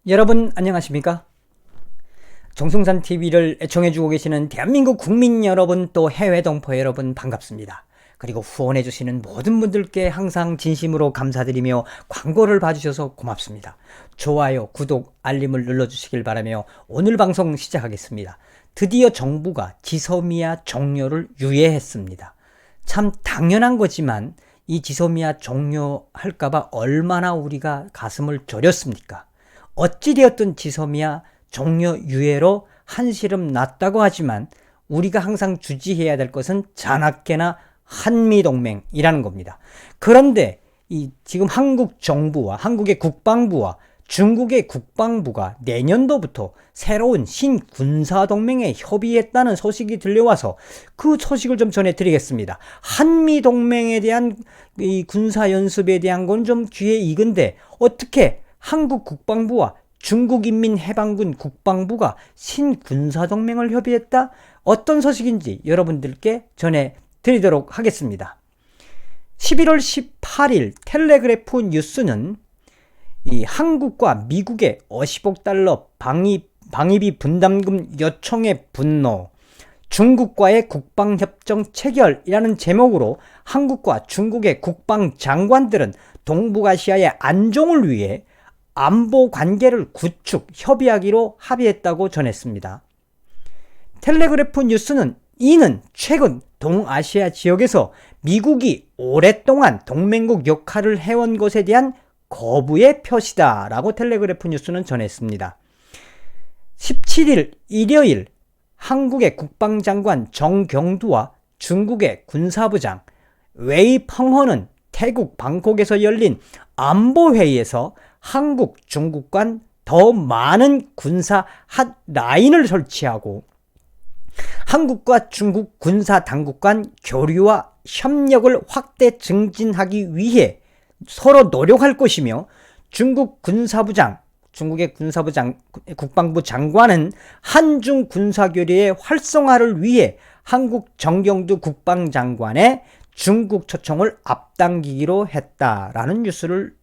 여러분 안녕하십니까? 정승산 TV를 애청해주고 계시는 대한민국 국민 여러분, 또 해외 동포 여러분 반갑습니다. 그리고 후원해주시는 모든 분들께 항상 진심으로 감사드리며 광고를 봐주셔서 고맙습니다. 좋아요, 구독, 알림을 눌러주시길 바라며 오늘 방송 시작하겠습니다. 드디어 정부가 지소미아 종료를 유예했습니다. 참 당연한 거지만 이 지소미아 종료할까봐 얼마나 우리가 가슴을 졸였습니까? 어찌되었든 지소미아 종료 유예로 한시름 났다고 하지만 우리가 항상 주지해야 될 것은 자나깨나 한미동맹이라는 겁니다. 그런데 지금 한국 정부와 한국의 국방부와 중국의 국방부가 내년도부터 새로운 신군사동맹에 협의했다는 소식이 들려와서 그 소식을 좀 전해드리겠습니다. 한미동맹에 대한 이 군사연습에 대한 건 좀 귀에 익은데 어떻게 한국 국방부와 중국인민해방군 국방부가 신군사동맹을 협의했다? 어떤 소식인지 여러분들께 전해드리도록 하겠습니다. 11월 18일 텔레그래프 뉴스는 이 한국과 미국의 50억 달러 방위비 분담금 요청의 분노, 중국과의 국방협정 체결이라는 제목으로 한국과 중국의 국방장관들은 동북아시아의 안정을 위해 안보 관계를 구축, 협의하기로 합의했다고 전했습니다. 텔레그래프 뉴스는 이는 최근 동아시아 지역에서 미국이 오랫동안 동맹국 역할을 해온 것에 대한 거부의 표시다 라고 텔레그래프 뉴스는 전했습니다. 17일 일요일 한국의 국방장관 정경두와 중국의 군사부장 웨이펑허는 태국 방콕에서 열린 안보회의에서 한국, 중국 간 더 많은 군사 핫라인을 설치하고 한국과 중국 군사 당국 간 교류와 협력을 확대 증진하기 위해 서로 노력할 것이며 중국의 군사부장 국방부 장관은 한중 군사교류의 활성화를 위해 한국 정경두 국방장관의 중국 초청을 앞당기기로 했다라는 뉴스를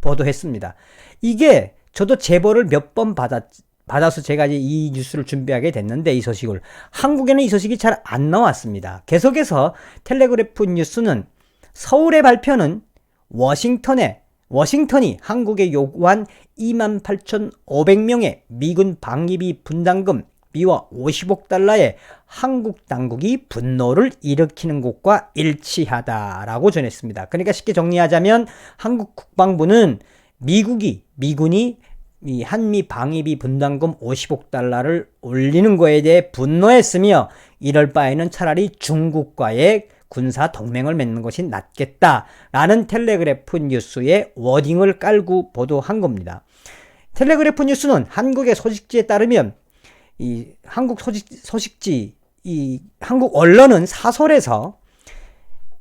보도했습니다. 이게 저도 제보를 몇 번 받아서 제가 이제 이 뉴스를 준비하게 됐는데, 이 소식을 한국에는 이 소식이 잘 안 나왔습니다. 계속해서 텔레그래프 뉴스는 서울의 발표는 워싱턴이 한국에 요구한 28,500명의 미군 방위비 분담금 미와 50억 달러에 한국 당국이 분노를 일으키는 것과 일치하다라고 전했습니다. 그러니까 쉽게 정리하자면 한국 국방부는 미군이 이 한미 방위비 분담금 50억 달러를 올리는 거에 대해 분노했으며 이럴 바에는 차라리 중국과의 군사 동맹을 맺는 것이 낫겠다라는 텔레그래프 뉴스의 워딩을 깔고 보도한 겁니다. 텔레그래프 뉴스는 한국의 소식지에 따르면 한국 언론은 사설에서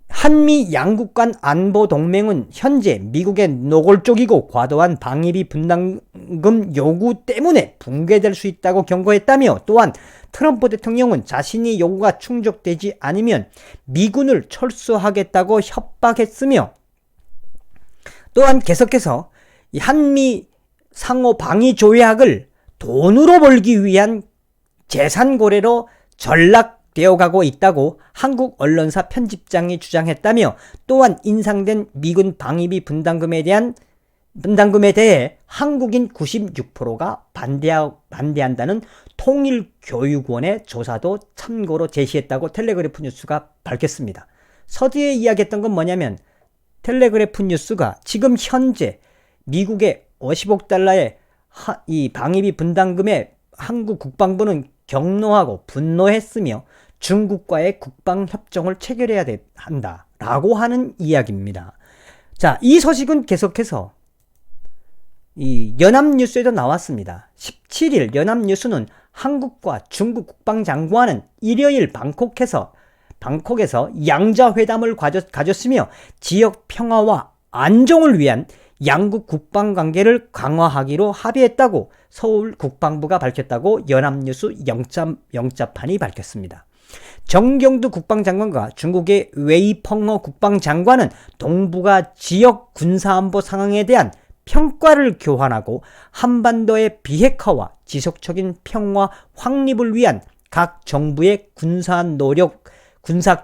한미 양국 간 안보 동맹은 현재 미국의 노골적이고 과도한 방위비 분담금 요구 때문에 붕괴될 수 있다고 경고했다며, 또한 트럼프 대통령은 자신의 요구가 충족되지 않으면 미군을 철수하겠다고 협박했으며, 또한 계속해서 이 한미 상호 방위 조약을 돈으로 벌기 위한 재산 거래로 전락되어 가고 있다고 한국 언론사 편집장이 주장했다며, 또한 인상된 미군 방위비 분담금에 대해 한국인 96%가 반대한다는 통일교육원의 조사도 참고로 제시했다고 텔레그래프 뉴스가 밝혔습니다. 서두에 이야기했던 건 뭐냐면, 텔레그래프 뉴스가 지금 현재 미국의 50억 달러의 이 방위비 분담금에 한국 국방부는 격노하고 분노했으며 중국과의 국방협정을 체결해야 한다라고 하는 이야기입니다. 자, 이 소식은 계속해서 이 연합뉴스에도 나왔습니다. 17일 연합뉴스는 한국과 중국 국방장관은 일요일 방콕에서 양자회담을 가졌으며 지역 평화와 안정을 위한 양국 국방관계를 강화하기로 합의했다고 서울 국방부가 밝혔다고 연합뉴스 영자판이 밝혔습니다. 정경두 국방장관과 중국의 웨이펑허 국방장관은 동북아 지역 군사안보 상황에 대한 평가를 교환하고 한반도의 비핵화와 지속적인 평화 확립을 위한 각 정부의 군사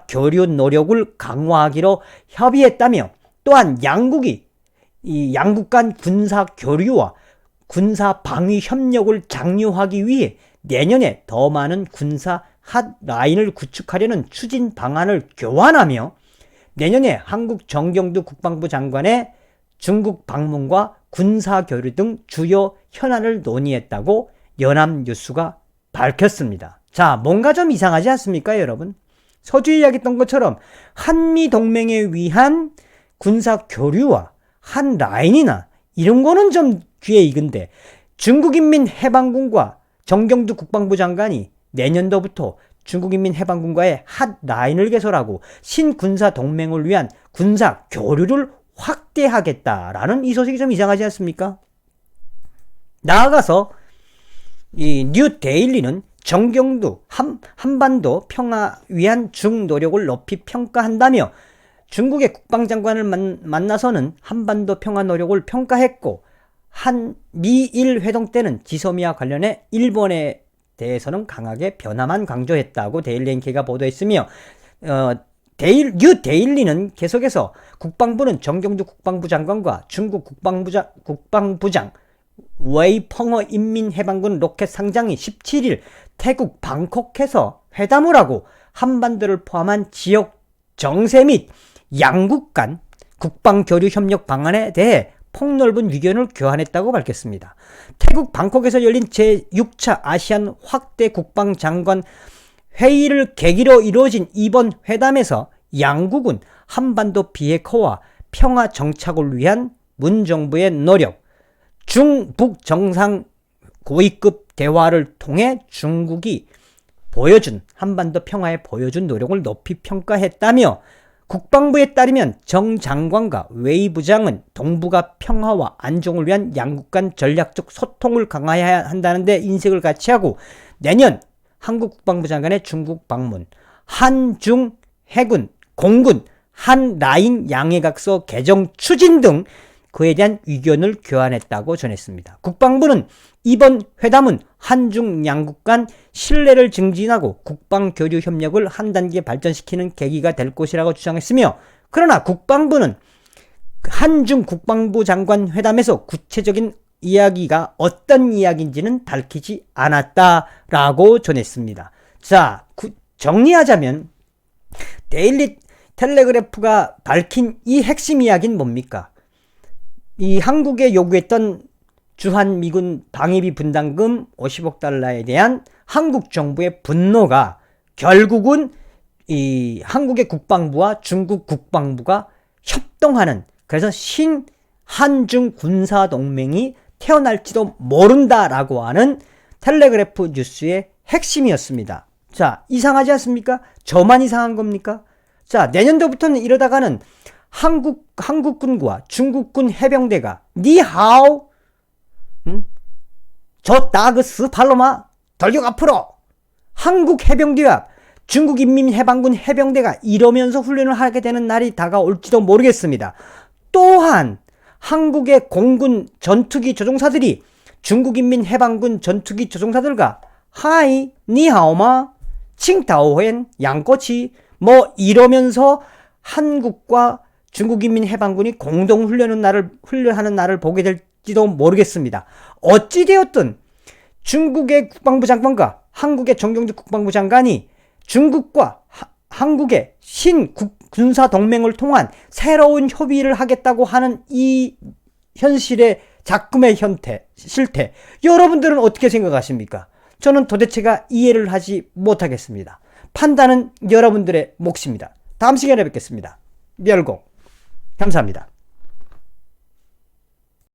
교류 노력을 강화하기로 협의했다며, 또한 양국이 이 양국 간 군사 교류와 군사 방위 협력을 장려하기 위해 내년에 더 많은 군사 핫라인을 구축하려는 추진 방안을 교환하며, 내년에 한국 정경두 국방부 장관의 중국 방문과 군사 교류 등 주요 현안을 논의했다고 연합뉴스가 밝혔습니다. 자, 뭔가 좀 이상하지 않습니까, 여러분? 서두에 이야기했던 것처럼 한미 동맹에 위한 군사 교류와 한 라인이나 이런 거는 좀 귀에 익은데, 중국인민해방군과 정경두 국방부 장관이 내년도부터 중국인민해방군과의 핫 라인을 개설하고 신군사 동맹을 위한 군사 교류를 확대하겠다라는 이 소식이 좀 이상하지 않습니까? 나아가서 이 뉴데일리는 정경두 한반도 평화 위한 중 노력을 높이 평가한다며, 중국의 국방장관을 만나서는 한반도 평화 노력을 평가했고, 미일 회동 때는 지소미아 관련해 일본에 대해서는 강하게 변화만 강조했다고 데일리 NK가 보도했으며, 뉴데일리는 계속해서 국방부는 정경두 국방부 장관과 중국 국방부장 웨이펑어 인민해방군 로켓 상장이 17일 태국 방콕에서 회담을 하고 한반도를 포함한 지역 정세 및 양국 간 국방 교류 협력 방안에 대해 폭넓은 의견을 교환했다고 밝혔습니다. 태국 방콕에서 열린 제6차 아시안 확대 국방장관 회의를 계기로 이루어진 이번 회담에서 양국은 한반도 비핵화와 평화 정착을 위한 문 정부의 노력, 중북 정상 고위급 대화를 통해 중국이 한반도 평화에 보여준 노력을 높이 평가했다며, 국방부에 따르면 정 장관과 웨이 부장은 동북아 평화와 안정을 위한 양국 간 전략적 소통을 강화해야 한다는 데 인식을 같이 하고, 내년 한국 국방부 장관의 중국 방문, 한중 해군, 공군, 한 라인 양해각서 개정 추진 등 그에 대한 의견을 교환했다고 전했습니다. 국방부는 이번 회담은 한중 양국 간 신뢰를 증진하고 국방 교류 협력을 한 단계 발전시키는 계기가 될 것이라고 주장했으며, 그러나 국방부는 한중 국방부 장관 회담에서 구체적인 이야기가 어떤 이야기인지는 밝히지 않았다라고 전했습니다. 자, 정리하자면 데일리 텔레그래프가 밝힌 이 핵심 이야기는 뭡니까? 이 한국에 요구했던 주한미군 방위비 분담금 50억 달러에 대한 한국 정부의 분노가 결국은 이 한국의 국방부와 중국 국방부가 협동하는, 그래서 한중 군사동맹이 태어날지도 모른다라고 하는 텔레그래프 뉴스의 핵심이었습니다. 자, 이상하지 않습니까? 저만 이상한 겁니까? 자, 내년도부터는 이러다가는 한국군과 중국군 해병대가 니하오, 저 다그스 팔로마 돌격 앞으로, 한국 해병대와 중국인민해방군 해병대가 이러면서 훈련을 하게 되는 날이 다가올지도 모르겠습니다. 또한 한국의 공군 전투기 조종사들이 중국인민해방군 전투기 조종사들과 하이 니하오마 칭타오헨 양꼬치 이러면서 한국과 중국인민해방군이 공동 훈련하는 날을 보게 될지도 모르겠습니다. 어찌되었든 중국의 국방부 장관과 한국의 정경두 국방부 장관이 중국과 한국의 군사 동맹을 통한 새로운 협의를 하겠다고 하는 이 현실의 작금의 실태, 여러분들은 어떻게 생각하십니까? 저는 도대체가 이해를 하지 못하겠습니다. 판단은 여러분들의 몫입니다. 다음 시간에 뵙겠습니다. 멸공. 감사합니다.